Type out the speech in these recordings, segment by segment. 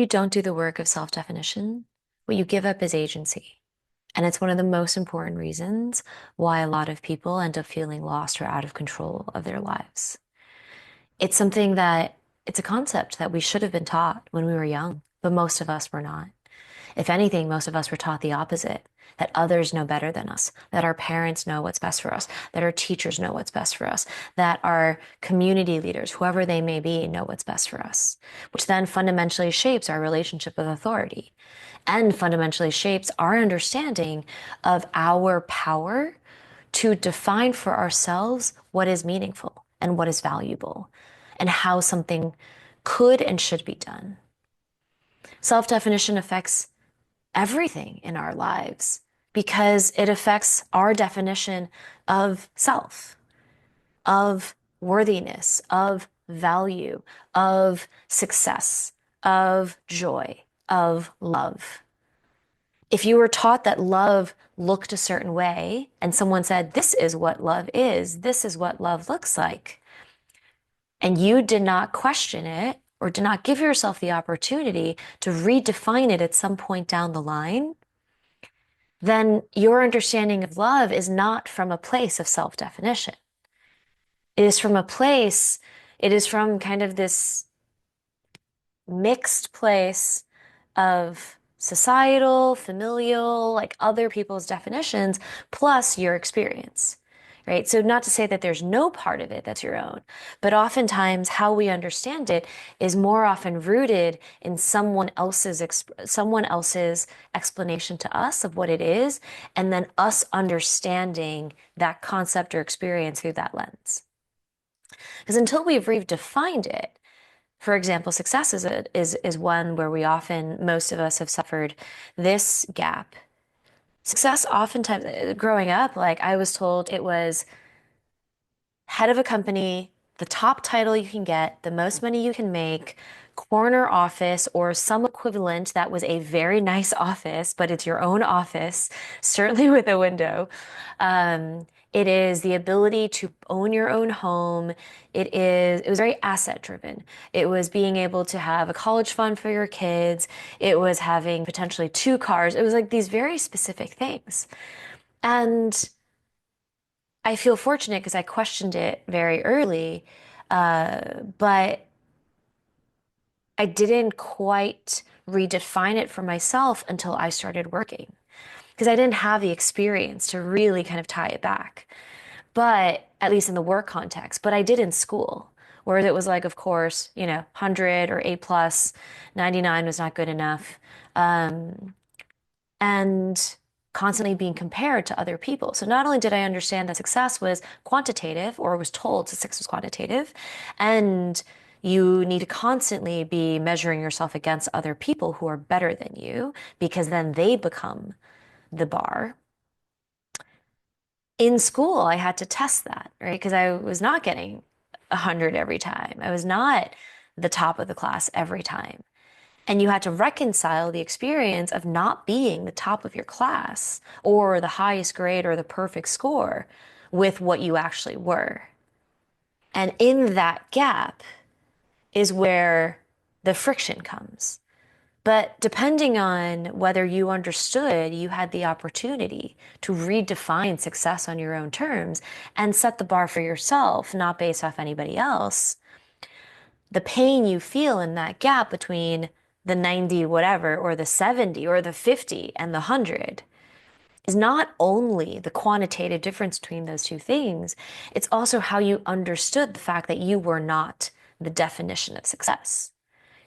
You don't do the work of self-definition, what you give up is agency. And it's one of the most important reasons why a lot of people end up feeling lost or out of control of their lives. It's something that it's a concept that we should have been taught when we were young, but most of us were not. If anything, most of us were taught the opposite, that others know better than us, that our parents know what's best for us, that our teachers know what's best for us, that our community leaders, whoever they may be, know what's best for us, which then fundamentally shapes our relationship with authority and fundamentally shapes our understanding of our power to define for ourselves what is meaningful and what is valuable and how something could and should be done. Self-definition affects everything in our lives because it affects our definition of self, of worthiness, of value, of success, of joy, of love. If you were taught that love looked a certain way and someone said, this is what love is, this is what love looks like, and you did not question it or did not give yourself the opportunity to redefine it at some point down the line, then your understanding of love is not from a place of self-definition. It is from a place, it is from kind of this mixed place of societal, familial, like other people's definitions, plus your experience, right? So not to say that there's no part of it that's your own, but oftentimes how we understand it is more often rooted in someone else's explanation to us of what it is, and then us understanding that concept or experience through that lens. Because until we've redefined it, for example, success is one where we often, most of us have suffered this gap. Success oftentimes, growing up, like I was told it was head of a company, the top title you can get, the most money you can make, corner office or some equivalent that was a very nice office, but it's your own office, certainly with a window. It is the ability to own your own home. It was very asset driven. It was being able to have a college fund for your kids. It was having potentially two cars. It was like these very specific things. And I feel fortunate because I questioned it very early, but I didn't quite redefine it for myself until I started working because I didn't have the experience to really kind of tie it back. But at least in the work context, but I did in school, where it was like, of course, 100 or A plus, 99 was not good enough. Um, and constantly being compared to other people. So not only did I understand that success was quantitative, or was told success was quantitative, and you need to constantly be measuring yourself against other people who are better than you, because then they become the bar. In school, I had to test that, right? Because I was not getting 100 every time. I was not the top of the class every time. And you had to reconcile the experience of not being the top of your class or the highest grade or the perfect score with what you actually were. And in that gap is where the friction comes. But depending on whether you understood, you had the opportunity to redefine success on your own terms and set the bar for yourself, not based off anybody else. The pain you feel in that gap between the 90 whatever or the 70 or the 50 and the 100 is not only the quantitative difference between those two things, it's also how you understood the fact that you were not the definition of success.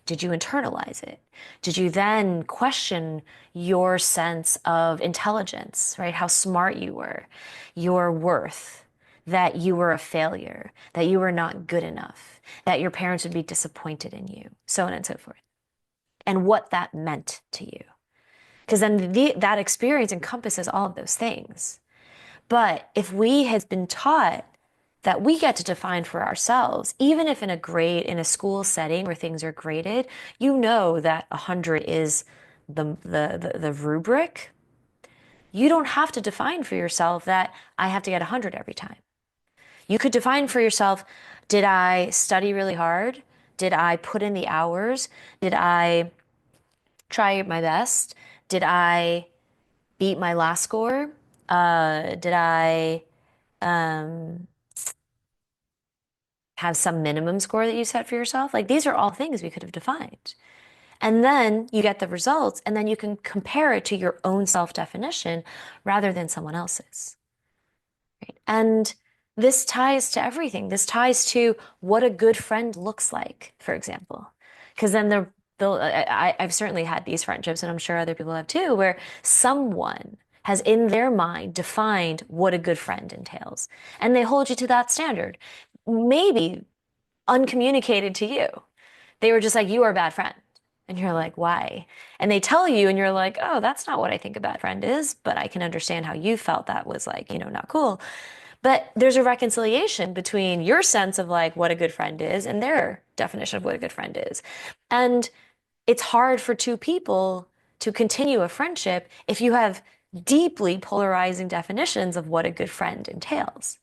Did you internalize it? Did you then question your sense of intelligence, right? How smart you were, your worth, that you were a failure, that you were not good enough, that your parents would be disappointed in you, so on and so forth, and what that meant to you. Because then that experience encompasses all of those things. But if we had been taught that we get to define for ourselves, even if in a school setting where things are graded, you know that 100 is the rubric. You don't have to define for yourself that I have to get 100 every time. You could define for yourself, did I study really hard? Did I put in the hours? Did I try my best? Did I beat my last score? Did I um, have some minimum score that you set for yourself? Like these are all things we could have defined. And then you get the results, and then you can compare it to your own self-definition rather than someone else's. Right? And this ties to everything. This ties to what a good friend looks like, for example. Because then I've certainly had these friendships, and I'm sure other people have too, where someone has in their mind defined what a good friend entails, and they hold you to that standard. Maybe uncommunicated to you. They were just like, you are a bad friend. And you're like, why? And they tell you, and you're like, oh, that's not what I think a bad friend is, but I can understand how you felt that was like, not cool. But there's a reconciliation between your sense of like what a good friend is and their definition of what a good friend is. And it's hard for two people to continue a friendship if you have deeply polarizing definitions of what a good friend entails.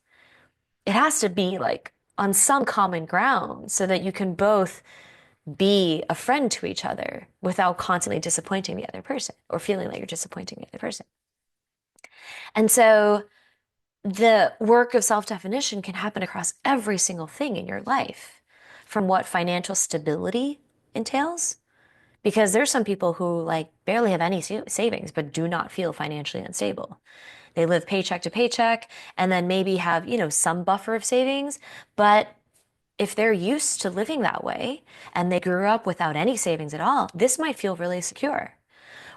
It has to be like on some common ground so that you can both be a friend to each other without constantly disappointing the other person or feeling like you're disappointing the other person. And so the work of self-definition can happen across every single thing in your life, from what financial stability entails, because there's some people who like barely have any savings but do not feel financially unstable. They live paycheck to paycheck and then maybe have, some buffer of savings, but if they're used to living that way and they grew up without any savings at all, this might feel really secure.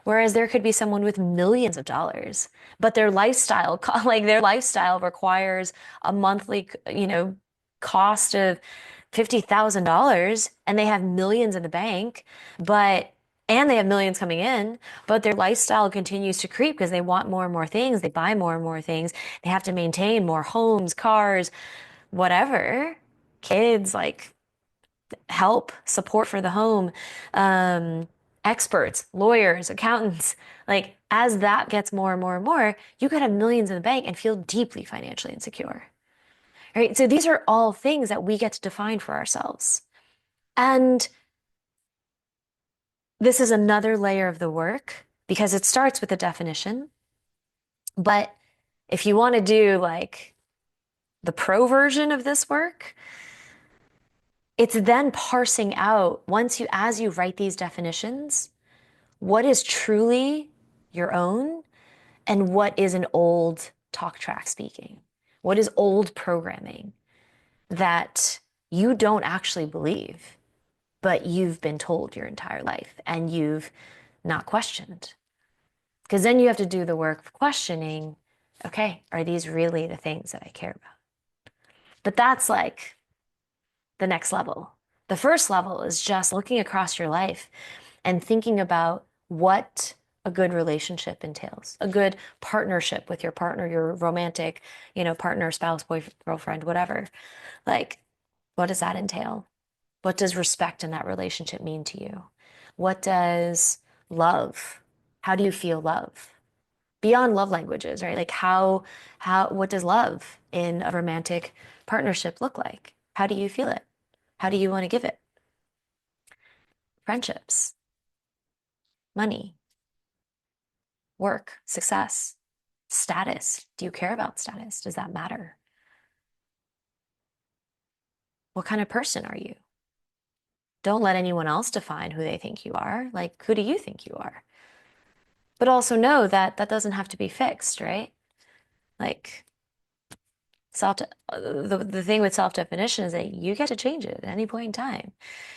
Whereas there could be someone with millions of dollars, but their lifestyle, like their lifestyle requires a monthly, cost of $50,000 and they have millions in the bank, and they have millions coming in, but their lifestyle continues to creep because they want more and more things. They buy more and more things. They have to maintain more homes, cars, whatever, kids, like help, support for the home, um, experts, lawyers, accountants. Like as that gets more and more and more, you could have millions in the bank and feel deeply financially insecure. Right? So these are all things that we get to define for ourselves. And this is another layer of the work because it starts with the definition. But if you want to do like the pro version of this work, it's then parsing out as you write these definitions, what is truly your own and what is an old talk track speaking? What is old programming that you don't actually believe, but you've been told your entire life and you've not questioned? Because then you have to do the work of questioning, okay, are these really the things that I care about? But that's like the next level. The first level is just looking across your life and thinking about what a good relationship entails, a good partnership with your partner, your romantic, partner, spouse, boyfriend, girlfriend, whatever. Like, what does that entail? What does respect in that relationship mean to you? What does love? How do you feel love? Beyond love languages, right? Like what does love in a romantic partnership look like? How do you feel it? How do you want to give it? Friendships, money, work, success, status. Do you care about status? Does that matter? What kind of person are you? Don't let anyone else define who they think you are. Like, who do you think you are? But also know that that doesn't have to be fixed, right? Like, the thing with self-definition is that you get to change it at any point in time.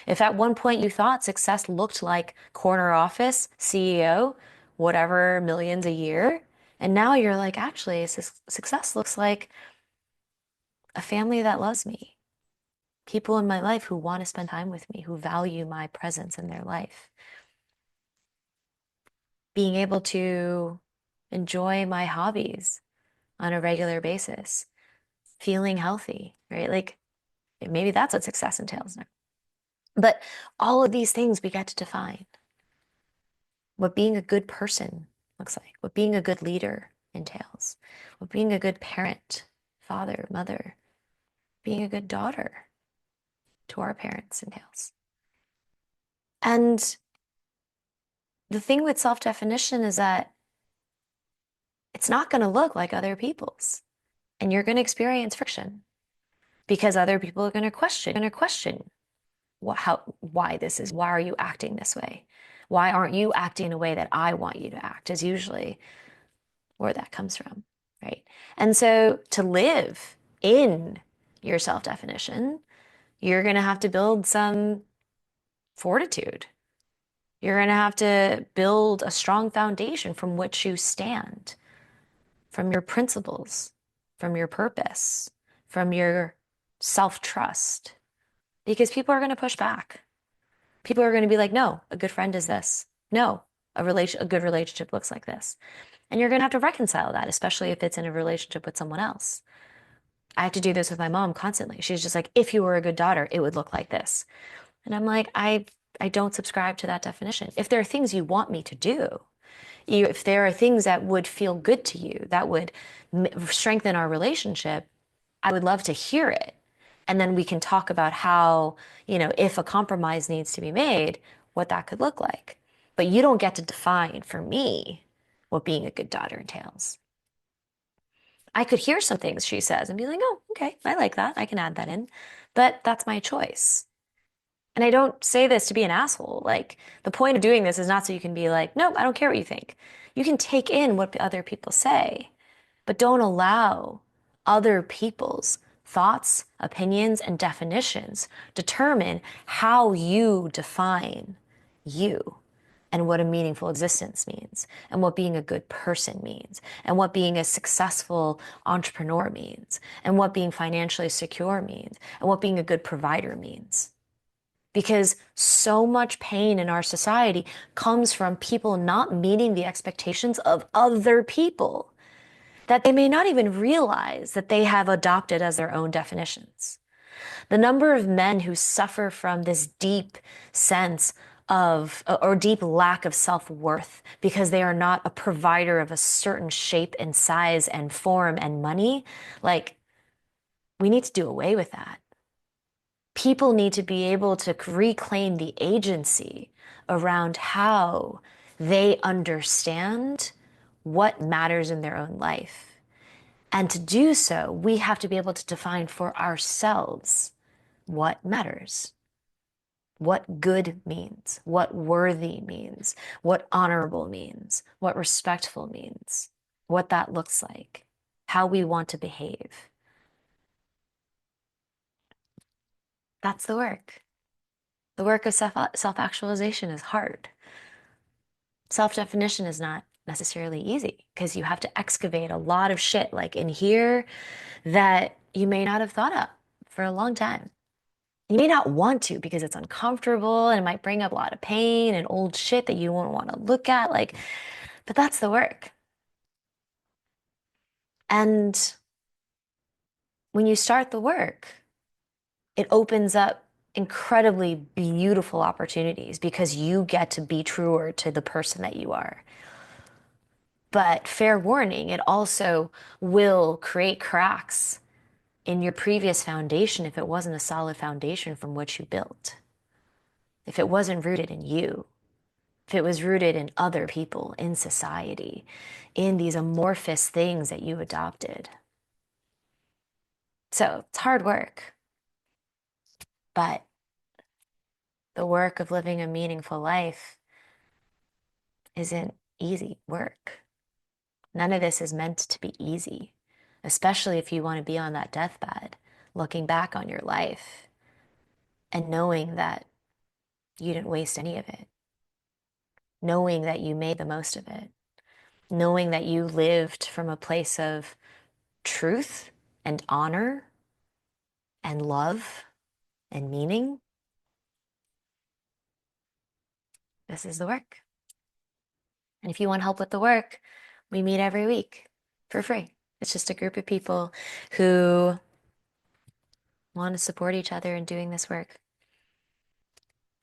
If at one point you thought success looked like corner office, CEO, whatever, millions a year, and now you're like, actually, success looks like a family that loves me, people in my life who want to spend time with me, who value my presence in their life, being able to enjoy my hobbies on a regular basis, feeling healthy, right? Like maybe that's what success entails now. But all of these things we get to define what being a good person looks like, what being a good leader entails, what being a good parent, father, mother, being a good daughter to our parents entails. And the thing with self-definition is that it's not going to look like other people's, and you're going to experience friction because other people are going to question why this is, why are you acting this way? Why aren't you acting in a way that I want you to act, is usually where that comes from, right? And so to live in your self-definition, you're going to have to build some fortitude. You're going to have to build a strong foundation from which you stand, from your principles, from your purpose, from your self-trust, because people are going to push back. People are going to be like, no, a good friend is this. No, a good relationship looks like this. And you're going to have to reconcile that, especially if it's in a relationship with someone else. I have to do this with my mom constantly. She's just like, if you were a good daughter, it would look like this. And I'm like, I don't subscribe to that definition. If there are things you want me to do, if there are things that would feel good to you, that would strengthen our relationship, I would love to hear it. And then we can talk about how, if a compromise needs to be made, what that could look like. But you don't get to define for me what being a good daughter entails. I could hear some things she says and be like, oh, okay, I like that. I can add that in. But that's my choice. And I don't say this to be an asshole. Like, the point of doing this is not so you can be like, nope, I don't care what you think. You can take in what other people say, but don't allow other people's thoughts, opinions, and definitions determine how you define you and what a meaningful existence means, and what being a good person means, and what being a successful entrepreneur means, and what being financially secure means, and what being a good provider means. Because so much pain in our society comes from people not meeting the expectations of other people that they may not even realize that they have adopted as their own definitions. The number of men who suffer from this deep sense of, or deep lack of self-worth because they are not a provider of a certain shape and size and form and money, like, we need to do away with that. People need to be able to reclaim the agency around how they understand what matters in their own life. And to do so, we have to be able to define for ourselves what matters, what good means, what worthy means, what honorable means, what respectful means, what that looks like, how we want to behave. That's the work. The work of self-actualization is hard. Self-definition is not necessarily easy because you have to excavate a lot of shit like in here that you may not have thought of for a long time. You may not want to because it's uncomfortable and it might bring up a lot of pain and old shit that you won't want to look at. Like, but that's the work. And when you start the work, it opens up incredibly beautiful opportunities because you get to be truer to the person that you are. But fair warning, it also will create cracks in your previous foundation if it wasn't a solid foundation from which you built. If it wasn't rooted in you, if it was rooted in other people, in society, in these amorphous things that you adopted. So it's hard work, but the work of living a meaningful life isn't easy work. None of this is meant to be easy, especially if you want to be on that deathbed, looking back on your life and knowing that you didn't waste any of it, knowing that you made the most of it, knowing that you lived from a place of truth and honor and love and meaning. This is the work. And if you want help with the work, we meet every week for free. It's just a group of people who want to support each other in doing this work.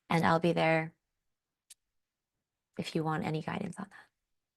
And I'll be there if you want any guidance on that.